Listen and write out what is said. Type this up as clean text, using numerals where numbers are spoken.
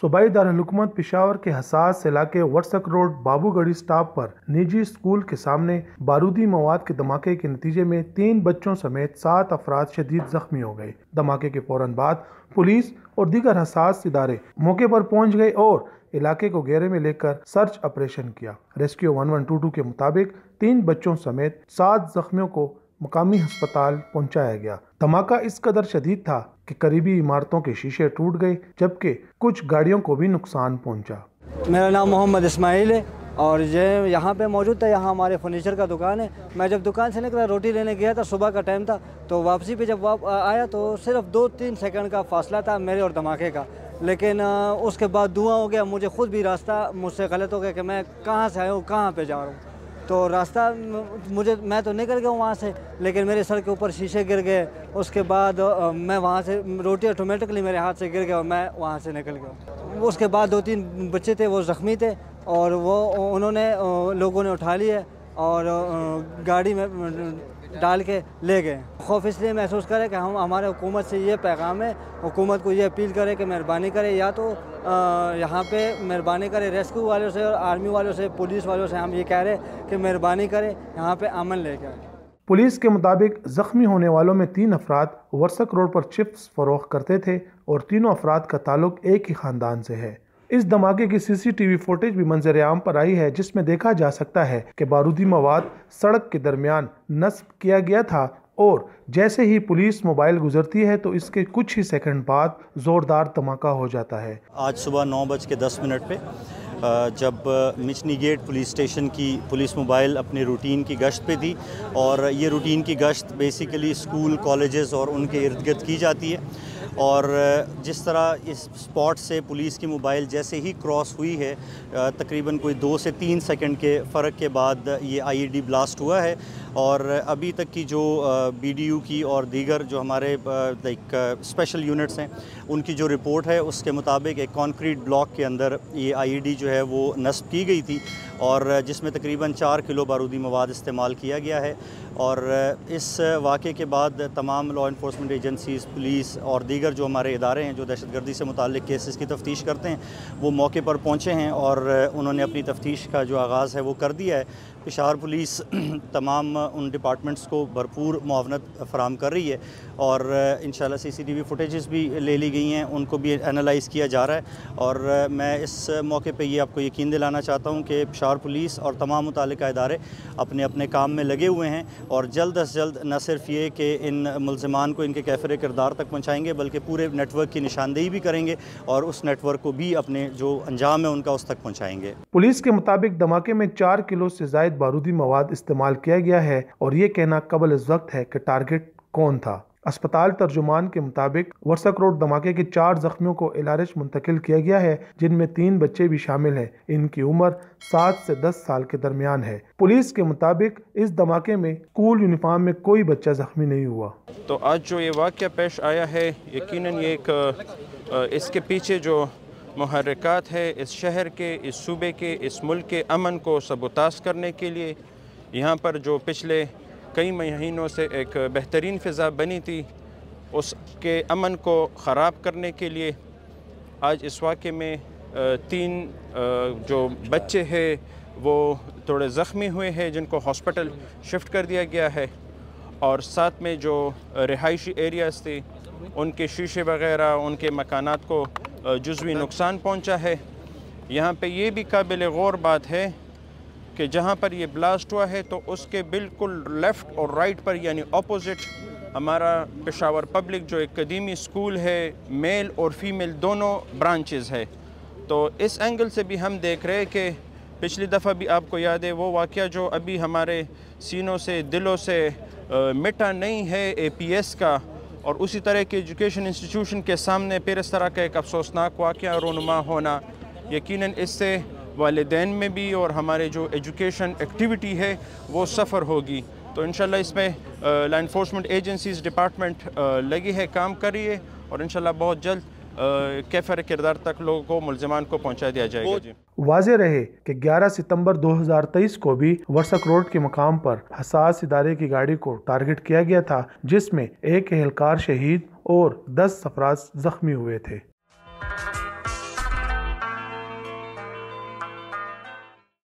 सूबाई दारुल-हुकूमत पेशावर के हसास इलाके वर्सक रोड बाबूगढ़ी स्टॉप पर निजी स्कूल के सामने बारूदी मवाद के धमाके के नतीजे में 3 बच्चों समेत 7 अफराद शदीद जख्मी हो गए। धमाके के फौरन बाद पुलिस और दीगर हसास इदारे मौके पर पहुंच गए और इलाके को घेरे में लेकर सर्च ऑपरेशन किया। रेस्क्यू 1122 के मुताबिक 3 बच्चों समेत 7 जख्मियों को मुकामी अस्पताल पहुंचाया गया। धमाका इस कदर शदीद था कि करीबी इमारतों के शीशे टूट गए, जबकि कुछ गाड़ियों को भी नुकसान पहुंचा। मेरा नाम मोहम्मद इस्माइल है और ये यहाँ पे मौजूद था। यहाँ हमारे फर्नीचर का दुकान है। मैं जब दुकान से निकला रोटी लेने गया था, सुबह का टाइम था, तो वापसी पे जब आया तो सिर्फ 2-3 सेकंड का फासला था मेरे और धमाके का। लेकिन उसके बाद धुआं हो गया। मुझे खुद भी रास्ता मुझसे गलत हो गया कि मैं कहाँ से आया हूँ, कहाँ पे जा रहा हूँ। तो रास्ता मैं तो निकल गया हूँ वहाँ से, लेकिन मेरे सर के ऊपर शीशे गिर गए। उसके बाद मैं वहाँ से रोटी ऑटोमेटिकली मेरे हाथ से गिर गया और मैं वहाँ से निकल गया। उसके बाद 2-3 बच्चे थे, वो ज़ख्मी थे और उन्होंने लोगों ने उठा लिए और गाड़ी में डाल के ले गए। खौफ इसलिए महसूस करें कि हमारे हुकूमत से ये पैगाम है, हुकूमत को ये अपील करे कि मेहरबानी करे, या तो यहाँ पे मेहरबानी करे रेस्क्यू वालों से और आर्मी वालों से, पुलिस वालों से हम ये कह रहे हैं कि मेहरबानी करें, यहाँ पे अमन लेके आए। पुलिस के मुताबिक जख्मी होने वालों में 3 अफराद वर्सक रोड पर चिप्स फरोख्त करते थे और तीनों अफराद का ताल्लुक एक ही खानदान से है। इस धमाके की CCTV फुटेज भी मंजर आम पर आई है, जिसमें देखा जा सकता है कि बारूदी मवाद सड़क के दरमियान नस्ब किया गया था और जैसे ही पुलिस मोबाइल गुजरती है तो इसके कुछ ही सेकंड बाद जोरदार धमाका हो जाता है। आज सुबह 9:10 पे जब मिचनी गेट पुलिस स्टेशन की पुलिस मोबाइल अपने रूटीन की गश्त पे थी, और ये रूटीन की गश्त बेसिकली स्कूल, कॉलेजेस और उनके इर्द गिर्द की जाती है। और जिस तरह इस स्पॉट से पुलिस की मोबाइल जैसे ही क्रॉस हुई है, तकरीबन कोई 2 से 3 सेकंड के फ़र्क के बाद ये IED ब्लास्ट हुआ है। और अभी तक की जो BDU की और दीगर जो हमारे स्पेशल यूनिट्स हैं, उनकी जो रिपोर्ट है उसके मुताबिक एक कंक्रीट ब्लॉक के अंदर ये IED जो है वो नस्ब की गई थी और जिसमें तकरीबन 4 किलो बारूदी मवाद इस्तेमाल किया गया है। और इस वाक़े के बाद तमाम लॉ इन्फोर्समेंट एजेंसीज़, पुलिस और दीगर जो हमारे इदारे हैं जो दहशतगर्दी से मुताल्लिक़ केसेस की तफ्तीश करते हैं, वो मौके पर पहुँचे हैं और उन्होंने अपनी तफ्तीश का जो आगाज़ है वो कर दिया है। पेशावर पुलिस तमाम उन डिपार्टमेंट्स को भरपूर मुआवनत फ़राहम कर रही है और इंशाल्लाह CCTV फुटेजेस भी ले ली गई हैं, उनको भी एनालाइज़ किया जा रहा है। और मैं इस मौके पे ये आपको यकीन दिलाना चाहता हूँ कि पेशावर पुलिस और तमाम मुतालिका इदारे अपने अपने काम में लगे हुए हैं और जल्द अज जल्द न सिर्फ ये कि इन मुल्ज़िमान को इनके कैफ़रे किरदार तक पहुँचाएँगे, बल्कि पूरे नेटवर्क की निशानदेही भी करेंगे और उस नेटवर्क को भी अपने जो अंजाम है उनका उस तक पहुँचाएँगे। पुलिस के मुताबिक धमाके में 4 किलो से ज़ायद बारूदी मवाद इस्तेमाल किया गया है और ये कहना कबल इस वक्त है कि टारगेट कौन था। अस्पताल तर्जुमान के मुताबिक वर्सक रोड धमाके के 4 जख्मियों को इलाज मुंतकिल किया गया है, जिनमें 3 बच्चे भी शामिल हैं। इनकी उम्र 7 से 10 साल के दरमियान है। पुलिस के मुताबिक इस धमाके में स्कूल यूनिफॉर्म में कोई बच्चा जख्मी नहीं हुआ। तो आज जो ये वाक़या पेश आया है, यकीनन ये एक इसके पीछे जो मुहर्रिकात है इस शहर के, इस सूबे के, इस मुल्क के अमन को सबूताज करने के लिए, यहाँ पर जो पिछले कई महीनों से एक बेहतरीन फ़िज़ा बनी थी उसके अमन को ख़राब करने के लिए आज इस वाक़े में 3 जो बच्चे हैं वो थोड़े ज़ख्मी हुए हैं, जिनको हॉस्पिटल शिफ्ट कर दिया गया है। और साथ में जो रिहायशी एरियाज़ थे उनके शीशे वग़ैरह, उनके मकानात को जुज़वी नुकसान पहुंचा है। यहाँ पे ये भी काबिल गौर बात है कि जहाँ पर ये ब्लास्ट हुआ है तो उसके बिल्कुल लेफ़्ट और राइट पर, यानी ऑपोजिट, हमारा पेशावर पब्लिक जो एक कदीमी स्कूल है, मेल और फीमेल दोनों ब्रांचेस है। तो इस एंगल से भी हम देख रहे हैं कि पिछली दफ़ा भी आपको याद है वो वाक़या जो अभी हमारे सीनों से, दिलों से मिटा नहीं है, APS का, और उसी तरह के एजुकेशन इंस्टीट्यूशन के सामने फिर इस तरह का एक अफसोसनाक वाक़या रूनुमा होना, यकीनन इससे वालिदैन में भी और हमारे जो एजुकेशन एक्टिविटी है वो सफ़र होगी। तो इंशाल्लाह इसमें लॉ इन्फोर्समेंट एजेंसीज़ डिपार्टमेंट लगी है, काम कर रही है और इंशाल्लाह बहुत जल्द कैफर किरदार तक लोगों को, मुल्ज़िमान को पहुँचा दिया जाएगा। जी, वाज़ेह रहे कि 11 सितंबर 2023 को भी वर्सक रोड के मकाम पर हसास इदारे की गाड़ी को टारगेट किया गया था, जिसमें एक एहलकार शहीद और 10 अफराद जख्मी हुए थे।